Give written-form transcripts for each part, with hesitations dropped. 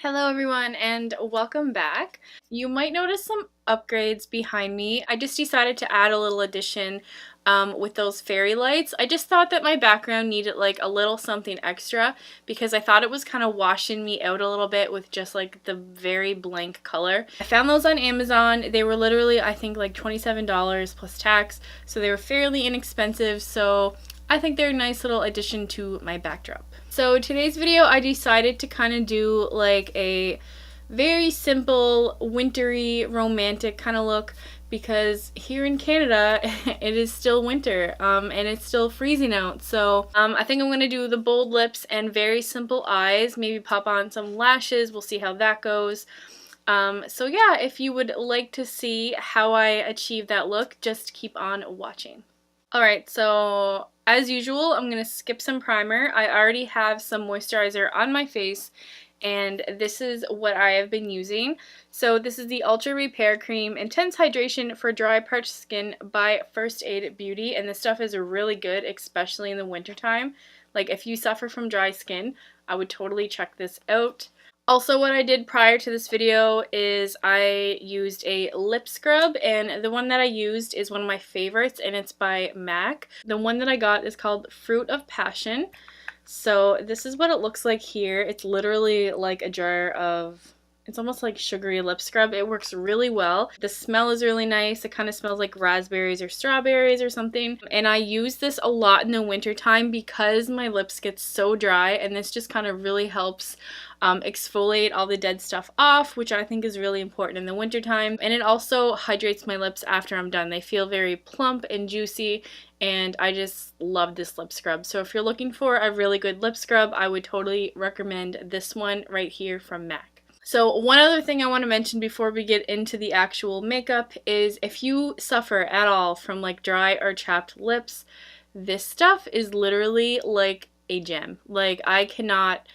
Hello everyone and welcome back. You might notice some upgrades behind me. I just decided to add a little addition with those fairy lights. I just thought that my background needed like a little something extra because I thought it was kind of washing me out a little bit with just like the very blank color. I found those on Amazon. They were literally I think like $27 plus tax, so they were fairly inexpensive, so I think they're a nice little addition to my backdrop. So today's video I decided to kind of do like a very simple wintry romantic kind of look because here in Canada it is still winter and it's still freezing out. So I think I'm going to do the bold lips and very simple eyes, maybe pop on some lashes. We'll see how that goes. So yeah, if you would like to see how I achieve that look, just keep on watching. Alright, so as usual, I'm going to skip some primer. I already have some moisturizer on my face, and this is what I have been using. So this is the Ultra Repair Cream Intense Hydration for Dry Parched Skin by First Aid Beauty, and this stuff is really good, especially in the wintertime. Like, if you suffer from dry skin, I would totally check this out. Also, what I did prior to this video is I used a lip scrub, and the one that I used is one of my favorites, and it's by MAC. The one that I got is called Fruit of Passion. So this is what it looks like here. It's literally like a jar of, it's almost like sugary lip scrub. It works really well. The smell is really nice. It kind of smells like raspberries or strawberries or something. And I use this a lot in the winter time because my lips get so dry, and this just kind of really helps exfoliate all the dead stuff off, which I think is really important in the wintertime. And it also hydrates my lips after I'm done. They feel very plump and juicy, and I just love this lip scrub. So if you're looking for a really good lip scrub, I would totally recommend this one right here from MAC. So one other thing I want to mention before we get into the actual makeup is if you suffer at all from like dry or chapped lips, this stuff is literally like a gem. Like, I cannot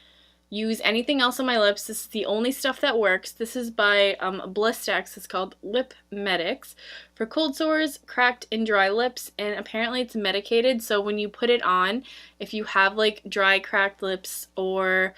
use anything else on my lips. This is the only stuff that works. This is by Blistex. It's called Lip Medics for cold sores, cracked and dry lips, and apparently it's medicated, so when you put it on, if you have like dry cracked lips or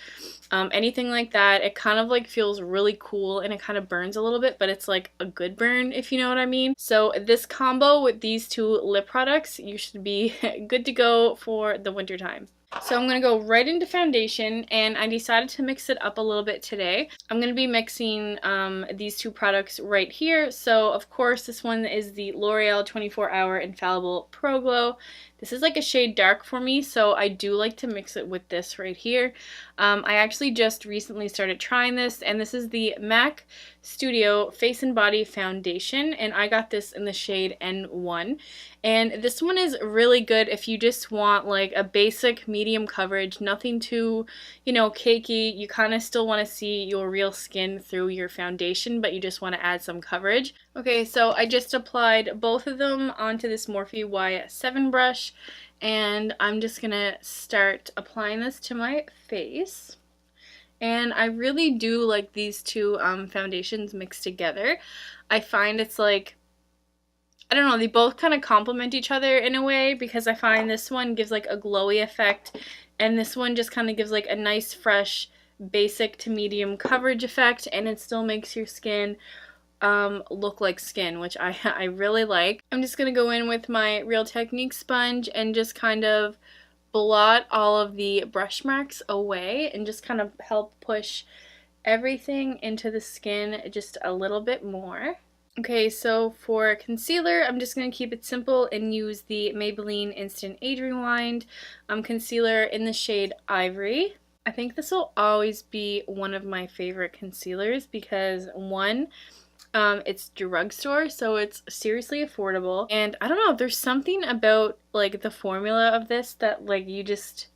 anything like that, it kind of like feels really cool and it kind of burns a little bit, but it's like a good burn, if you know what I mean. So this combo with these two lip products, you should be good to go for the winter time. So I'm going to go right into foundation, and I decided to mix it up a little bit today. I'm going to be mixing these two products right here. So of course this one is the L'Oreal 24 Hour Infallible Pro Glow. This is like a shade dark for me, so I do like to mix it with this right here. I actually just recently started trying this, and this is the MAC Studio Face and Body Foundation, and I got this in the shade N1. And this one is really good if you just want like a basic medium coverage, nothing too, you know, cakey. You kind of still want to see your real skin through your foundation, but you just want to add some coverage. Okay, so I just applied both of them onto this Morphe Y7 brush, and I'm just gonna start applying this to my face. And I really do like these two foundations mixed together. I find it's like, I don't know, they both kind of complement each other in a way, because I find this one gives like a glowy effect, and this one just kind of gives like a nice fresh basic to medium coverage effect, and it still makes your skin look like skin, which I really like. I'm just gonna go in with my Real Technique sponge and just kind of blot all of the brush marks away and just kind of help push everything into the skin just a little bit more. Okay, so for concealer, I'm just going to keep it simple and use the Maybelline Instant Age Rewind concealer in the shade Ivory. I think this will always be one of my favorite concealers because, one, it's drugstore, so it's seriously affordable, and I don't know, there's something about like the formula of this that like you just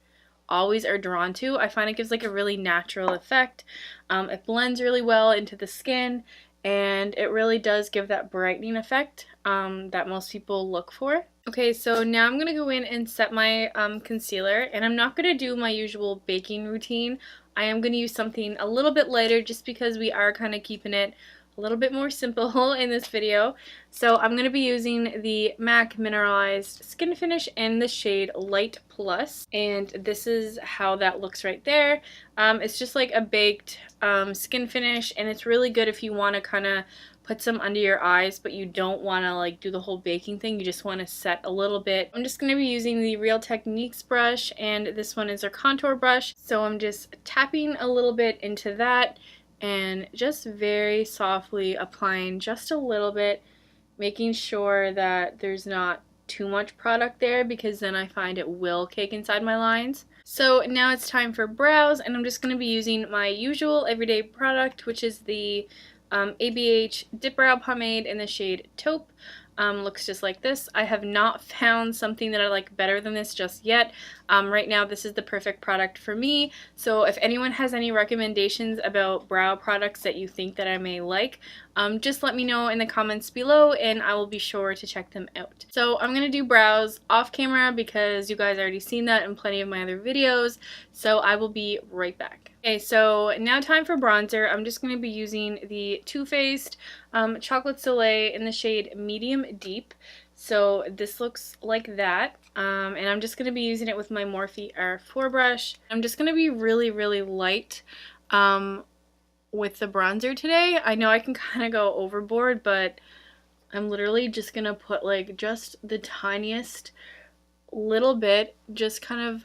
always are drawn to. I find it gives like a really natural effect. It blends really well into the skin, and it really does give that brightening effect that most people look for. Okay, so now I'm going to go in and set my concealer, and I'm not going to do my usual baking routine. I am going to use something a little bit lighter just because we are kind of keeping it a little bit more simple in this video. So I'm going to be using the MAC Mineralized Skin Finish in the shade Light Plus, and this is how that looks right there. It's just like a baked skin finish, and it's really good if you want to kind of put some under your eyes, but you don't want to like do the whole baking thing. You just want to set a little bit. I'm just going to be using the Real Techniques brush, and this one is our contour brush. So I'm just tapping a little bit into that and just very softly applying just a little bit, making sure that there's not too much product there, because then I find it will cake inside my lines. So now it's time for brows, and I'm just going to be using my usual everyday product, which is the ABH Dip Brow Pomade in the shade Taupe. Looks just like this. I have not found something that I like better than this just yet. Right now this is the perfect product for me, so if anyone has any recommendations about brow products that you think that I may like, just let me know in the comments below and I will be sure to check them out. So I'm going to do brows off camera because you guys already seen that in plenty of my other videos, so I will be right back. Okay, so now time for bronzer. I'm just going to be using the Too Faced Chocolate Soleil in the shade Medium Deep. So this looks like that, and I'm just going to be using it with my Morphe R4 brush. I'm just going to be really, really light with the bronzer today. I know I can kind of go overboard, but I'm literally just going to put like just the tiniest little bit, just kind of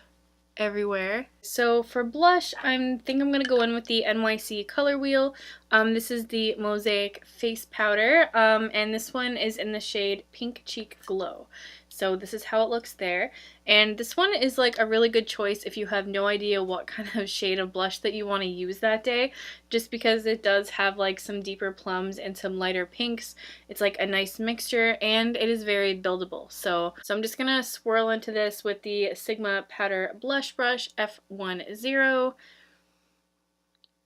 everywhere. So for blush, I think I'm going to go in with the NYC Color Wheel. This is the Mosaic Face Powder, and this one is in the shade Pink Cheek Glow. So this is how it looks there. And this one is like a really good choice if you have no idea what kind of shade of blush that you want to use that day, just because it does have like some deeper plums and some lighter pinks. It's like a nice mixture, and it is very buildable. So I'm just going to swirl into this with the Sigma Powder Blush Brush F10,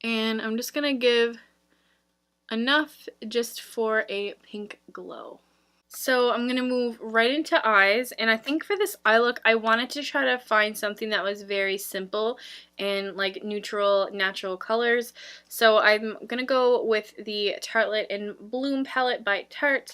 and I'm just going to give enough just for a pink glow. So I'm going to move right into eyes, and I think for this eye look I wanted to try to find something that was very simple and like neutral, natural colors. So I'm going to go with the Tartelette in Bloom palette by Tarte,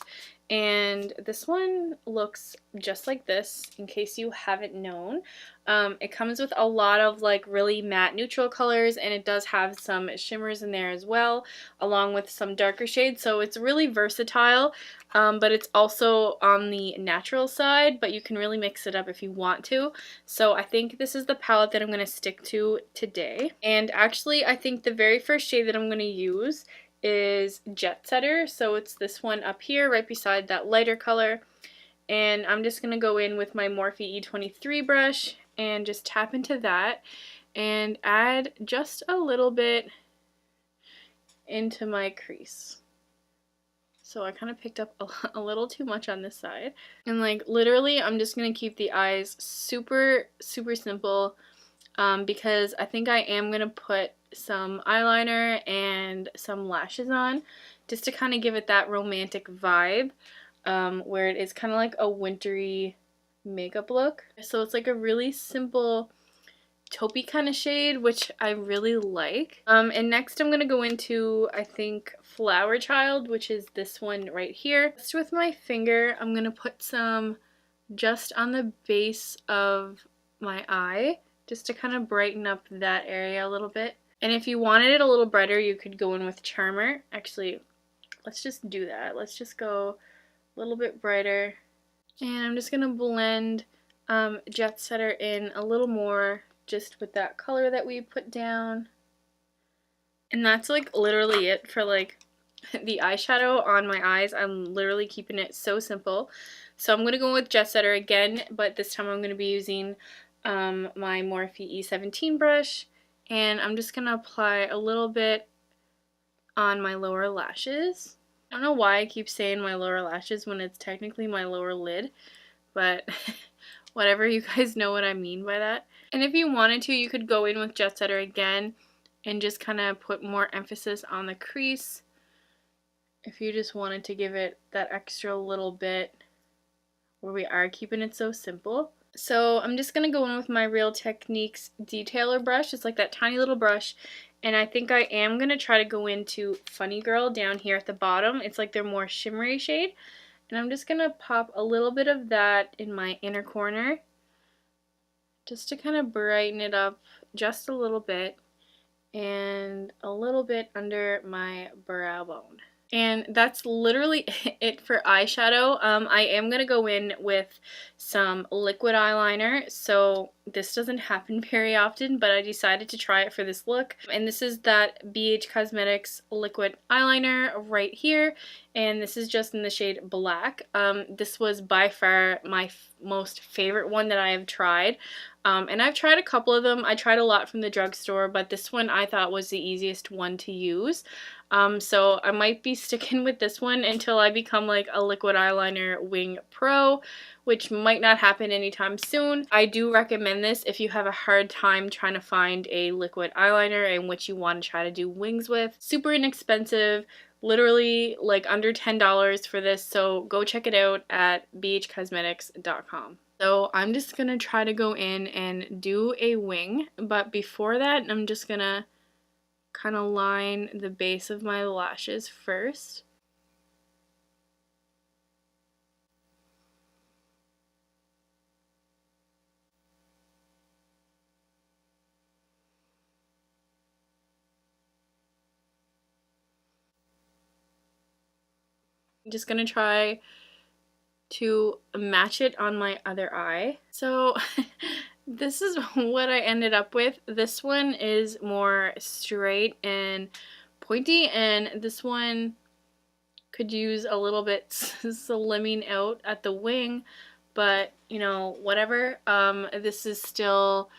and this one looks just like this, in case you haven't known. It comes with a lot of like really matte neutral colors, and it does have some shimmers in there as well, along with some darker shades, so it's really versatile, but it's also on the natural side, but you can really mix it up if you want to. So I think this is the palette that I'm going to stick to today. And actually I think the very first shade that I'm going to use is Jet Setter, so it's this one up here right beside that lighter color, and I'm just going to go in with my Morphe E23 brush and just tap into that and add just a little bit into my crease. So I kind of picked up a little too much on this side, and like literally I'm just going to keep the eyes super simple, because I think I am going to put some eyeliner and some lashes on just to kind of give it that romantic vibe, where it is kind of like a wintry makeup look. So it's like a really simple taupey kind of shade, which I really like. And next I'm going to go into, I think, Flower Child, which is this one right here. Just with my finger, I'm going to put some just on the base of my eye, just to kind of brighten up that area a little bit. And if you wanted it a little brighter, you could go in with Charmer. Actually, let's just do that. Let's just go a little bit brighter. And I'm just going to blend Jet Setter in a little more, just with that color that we put down. And that's like literally it for like the eyeshadow on my eyes. I'm literally keeping it so simple. So I'm going to go with Jet Setter again, but this time I'm going to be using my Morphe E17 brush, and I'm just going to apply a little bit on my lower lashes. I don't know why I keep saying my lower lashes when it's technically my lower lid, but whatever, you guys know what I mean by that. And if you wanted to, you could go in with Jet Setter again and just kind of put more emphasis on the crease if you just wanted to give it that extra little bit where we are keeping it so simple. So I'm just going to go in with my Real Techniques detailer brush. It's like that tiny little brush, And I think I am going to try to go into Funny Girl down here at the bottom. It's like their more shimmery shade. And I'm just going to pop a little bit of that in my inner corner just to kind of brighten it up just a little bit, and a little bit under my brow bone. And that's literally it for eyeshadow. I am going to go in with some liquid eyeliner. So this doesn't happen very often, but I decided to try it for this look. And this is that BH Cosmetics liquid eyeliner right here. And this is just in the shade Black. This was by far my most favorite one that I have tried. And I've tried a couple of them. I tried a lot from the drugstore, but this one I thought was the easiest one to use. So I might be sticking with this one until I become like a liquid eyeliner wing pro, which might not happen anytime soon. I do recommend this if you have a hard time trying to find a liquid eyeliner in which you want to try to do wings with. Super inexpensive, literally like under $10 for this, so go check it out at bhcosmetics.com. So I'm just gonna try to go in and do a wing, but before that I'm just gonna kind of line the base of my lashes first. I'm just gonna try to match it on my other eye. So this is what I ended up with. This one is more straight and pointy, and this one could use a little bit slimming out at the wing, but you know, whatever. This is still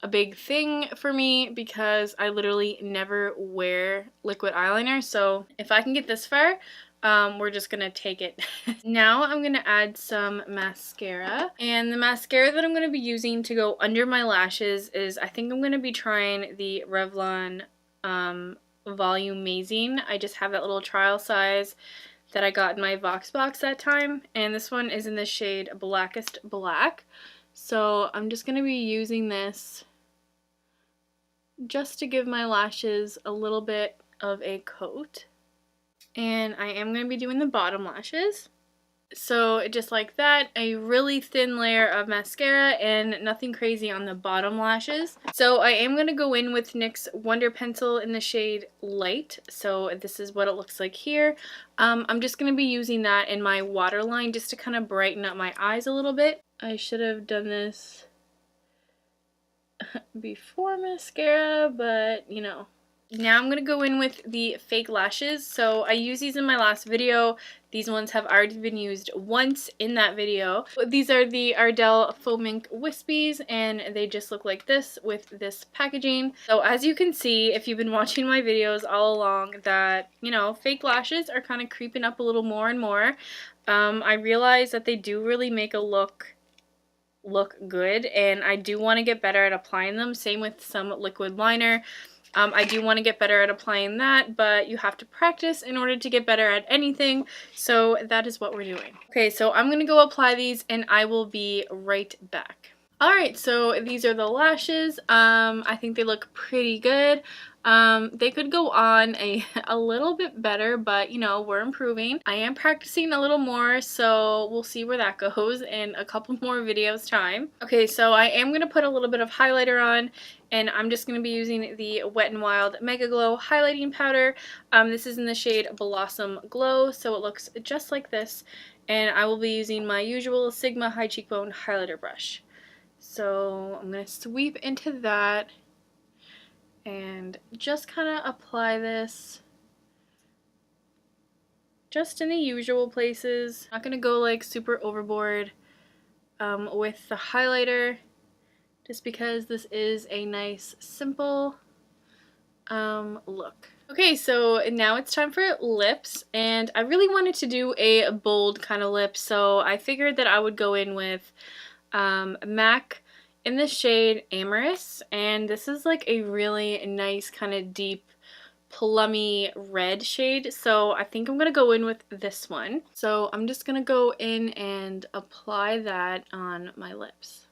a big thing for me because I literally never wear liquid eyeliner, so if I can get this far, we're just gonna take it. Now I'm gonna add some mascara, and the mascara that I'm gonna be using to go under my lashes is, I think I'm gonna be trying the Revlon Volume Amazing. I just have that little trial size that I got in my Vox box that time, and this one is in the shade Blackest Black. So I'm just gonna be using this just to give my lashes a little bit of a coat. And I am going to be doing the bottom lashes. So just like that, a really thin layer of mascara and nothing crazy on the bottom lashes. So I am going to go in with NYX Wonder Pencil in the shade Light. So this is what it looks like here. I'm just going to be using that in my waterline just to kind of brighten up my eyes a little bit. I should have done this before mascara, but you know. Now I'm going to go in with the fake lashes. So I used these in my last video. These ones have already been used once in that video. These are the Ardell Faux Mink Wispies, and they just look like this with this packaging. So as you can see, if you've been watching my videos all along, that, you know, fake lashes are kind of creeping up a little more and more. I realize that they do really make a look good, and I do want to get better at applying them. Same with some liquid liner. I do want to get better at applying that, but you have to practice in order to get better at anything, so that is what we're doing. Okay, so I'm going to go apply these and I will be right back. Alright, so these are the lashes. I think they look pretty good. They could go on a little bit better, but you know, we're improving. I am practicing a little more, so we'll see where that goes in a couple more videos time. Okay, so I am going to put a little bit of highlighter on, and I'm just going to be using the Wet n Wild Mega Glow highlighting powder. This is in the shade Blossom Glow, so it looks just like this, and I will be using my usual Sigma High Cheekbone highlighter brush. So I'm going to sweep into that and just kind of apply this just in the usual places. Not going to go like super overboard with the highlighter, just because this is a nice simple look. Okay, so now it's time for lips, and I really wanted to do a bold kind of lip, so I figured that I would go in with MAC in the shade Amorous, and this is like a really nice kind of deep plummy red shade, so I think I'm gonna go in with this one. So I'm just gonna go in and apply that on my lips.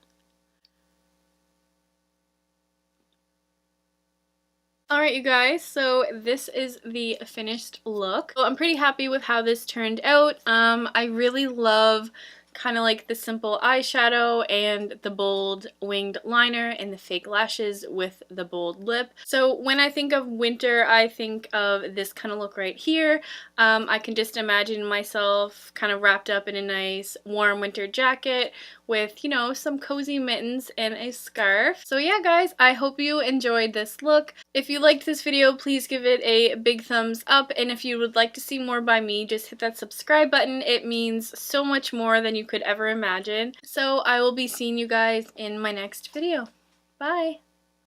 Alright you guys, so this is the finished look. So I'm pretty happy with how this turned out. I really love kind of like the simple eyeshadow and the bold winged liner and the fake lashes with the bold lip. So when I think of winter, I think of this kind of look right here. I can just imagine myself kind of wrapped up in a nice warm winter jacket with, you know, some cozy mittens and a scarf. So yeah guys, I hope you enjoyed this look. If you liked this video, please give it a big thumbs up, and if you would like to see more by me, just hit that subscribe button. It means so much more than you could ever imagine. So I will be seeing you guys in my next video. Bye!